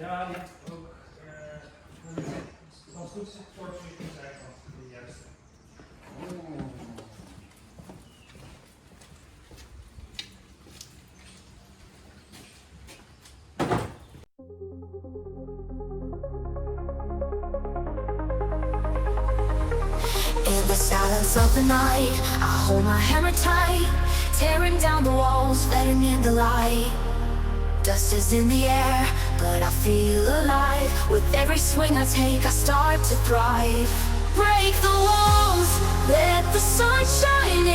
Ja, die ook. Als het goed is, kort in de zijkant. De juiste. In the silence of the night, I hold my hammer tight, tearing down the walls, letting in the light. Dust is in the air, but I feel alive. With every swing I take, I start to thrive. Break the walls, let the sun shine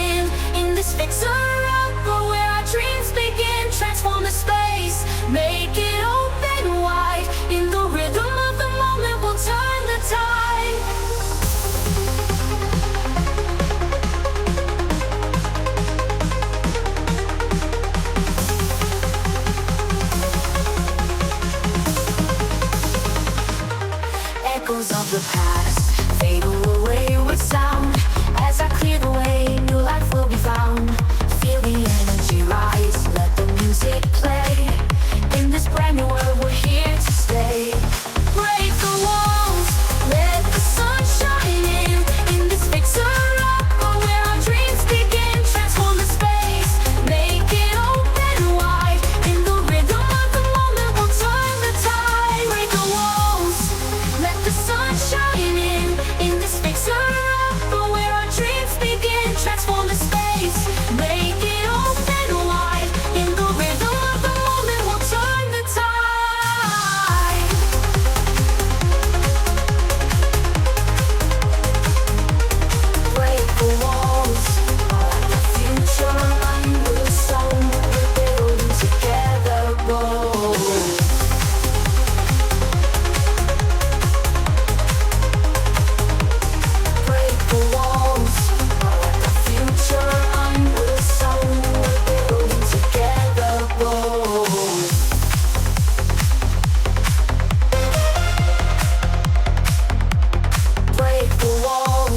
in this fixer-upper where our dreams begin. Transform the space, make it open wide. In the rhythm of the moment, we'll turn the tide. Echoes of the past fade away with sound. As I clear the way, new life will be found. Feel the energy rise, let the music play. In this brand new world, we're here to stay. Break the walls, let the sun shine in this fixer-upper where our dreams begin. Transform the space, make it open wide. In the rhythm of the moment, we'll turn the tide. Break the walls, let the sun shine in this fixer-upper where our dreams begin. Transform the space, make it open wide. In the rhythm of the moment, we'll turn the tide. Break the walls, the future under the sun. We're building together, bold. Break the walls, the future under the sun. We're building together, bold. Break the walls,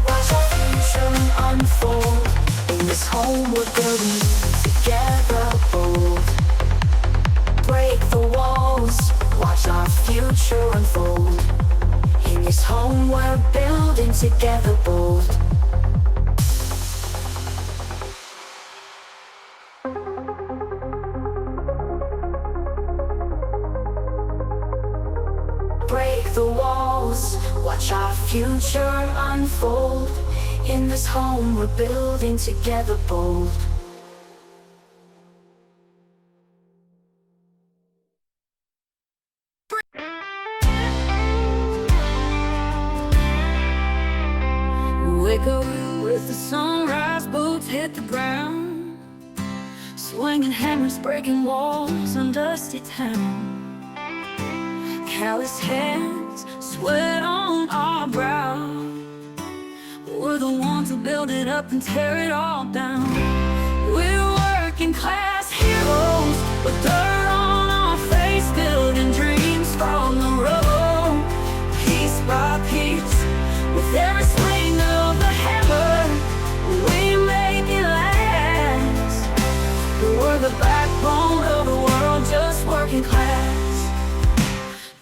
watch our future unfold. In this home we're building together, bold. Break the walls, watch our future unfold. In this home we're building together, bold. Break the walls, watch our future unfold. In this home we're building together, bold. Wake up with the sunrise, boots hit the ground. Swinging hammers, breaking walls on dusty town. Callous hands, sweat on our brow. We're the ones who build it up and tear it all down. We're working class heroes with dirt on our face, building dreams from the road. Piece by piece, with every swing of the hammer, we make it last. We're the backbone of the world, just working class.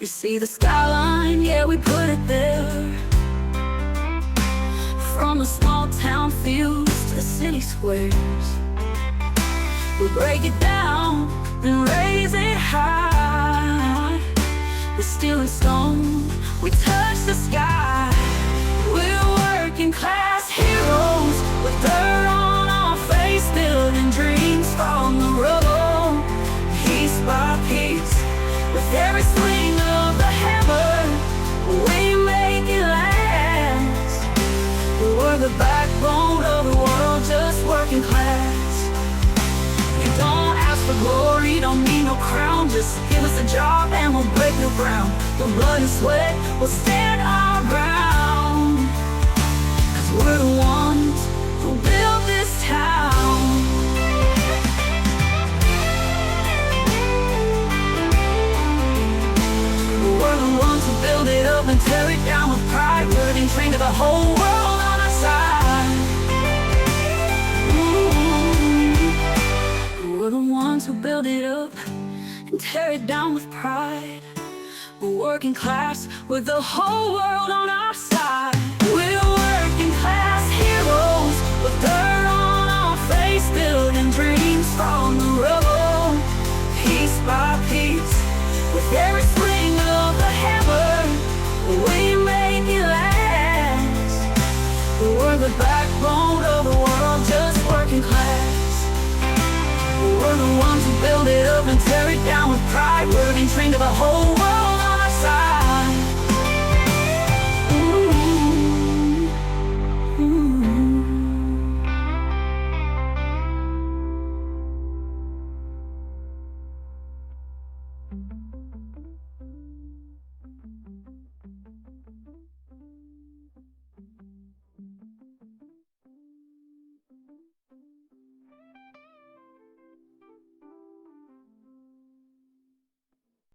You see the skyline, yeah, we put it there. From the small town fields to the city squares, we break it down and raise it high. We're steel and stone, we touch the sky. We're working class heroes with dirt on our face, building dreams from the road. Piece by piece, with every swing of the hammer, we make it last. We're the backbone of the world, just working class. You don't ask for glory, don't need no crown. Just give us a job and we'll break new ground. With blood and sweat, we'll stand our ground. 'Cause we're the ones who built this town. We're the ones who build it up and tear it down with pride. We're the train to the whole world on our side. We're the ones who build it up and tear it down with pride. We're working class with the whole world on our side. We're working class heroes with dirt on our face, building dreams from the rubble. Piece by piece, with every swing of the hammer, we make it last. We're the backbone of the world, just working class. We're the ones who build it up and tear it down with pride. We're being trained to the whole world on our side. Ooh. Ooh.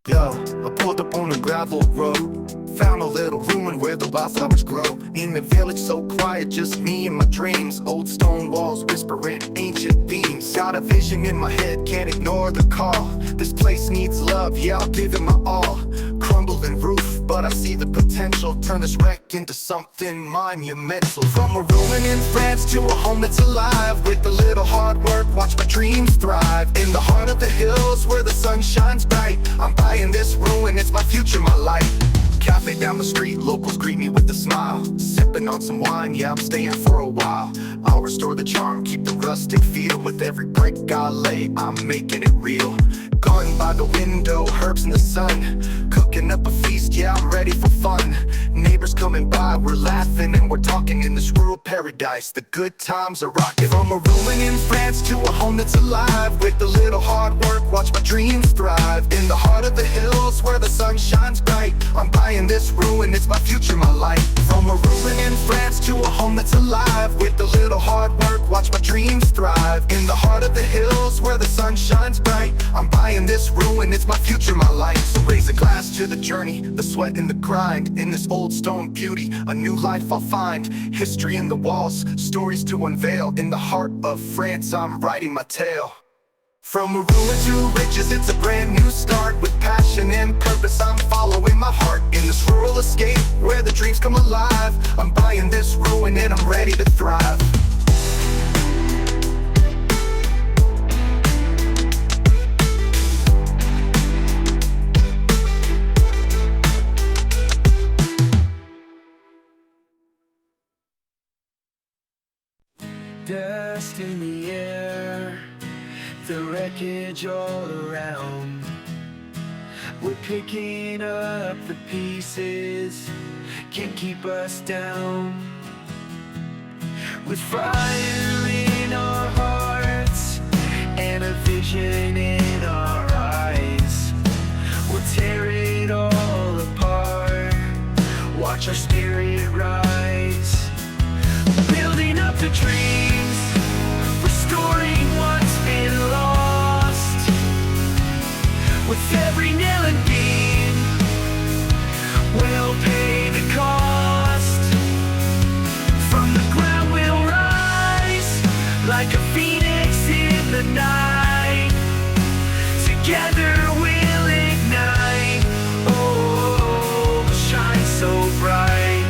Yo, I pulled up on a gravel road, found a little ruin where the wildflowers grow. In the village so quiet, just me and my dreams. Old stone walls whispering ancient themes. Got a vision in my head, can't ignore the call. This place needs love, yeah, I'll give it my all. Crumbling roof, but I see the potential. Turn this wreck into something monumental. From a ruin in France to a home that's alive. With a little hard work, watch my dreams thrive. In the heart of the hills where the sun shines bright, I'm buying this ruin, it's my future, my life. Cafe down the street, locals greet me with a smile. Sipping on some wine, yeah, I'm staying for a while. I'll restore the charm, keep the rustic feel. With every brick I lay, I'm making it real. Garden by the window, herbs in the sun. Cooking up a feast, yeah, I'm ready for fun. Neighbors coming by, we're laughing and we're talking. In this rural paradise, the good times are rocking. From a ruin in France to a home that's alive. With a little hard work, watch my dreams thrive. In the heart of the hills where the sun shines bright, I'm buying this ruin, it's my future, my life. From a ruin in France to a home that's alive. With a little hard work, watch my dreams thrive. In the heart of the hills where the sun shines bright, I'm buying this ruin, it's my future, my life. So raise a glass to the journey, the sweat and the grind. In this old stone beauty, a new life I'll find. History in the walls, stories to unveil. In the heart of France, I'm writing my tale. From a ruin to riches, it's a brand new start. With passion and purpose, I'm following my heart. In this rural escape, where the dreams come alive, I'm buying this ruin and I'm ready to thrive. Dust in the air, the wreckage all around. We're picking up the pieces, can't keep us down. With fire in our hearts and a vision in our eyes, we'll tear it all apart, watch our spirit rise. Building up the dreams, restoring what's been lost. With every nail and beam, we'll pay the cost. From the ground we'll rise, like a phoenix in the night. Together we'll ignite, oh, shine so bright.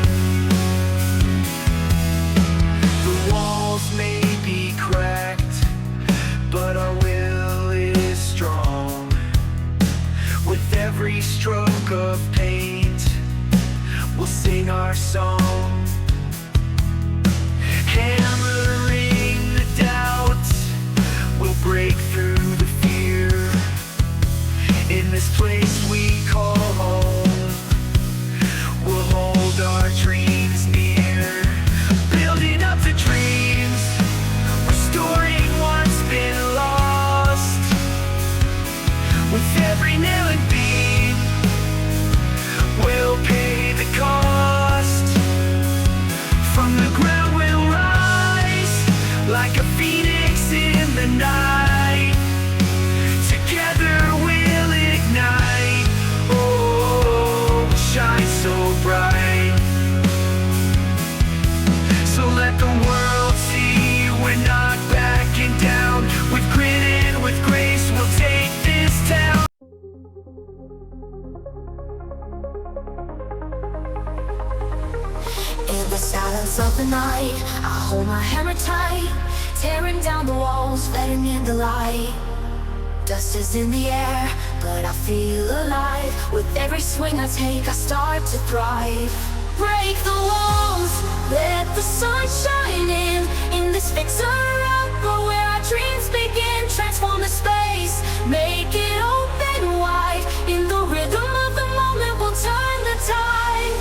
the night, I hold my hammer tight, tearing down the walls, letting in the light. Dust is in the air, but I feel alive. With every swing I take, I start to thrive. Break the walls, let the sun shine in this fixer-upper where our dreams begin. Transform the space, make it open wide. In the rhythm of the moment, we'll turn the tide.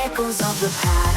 Echoes of the past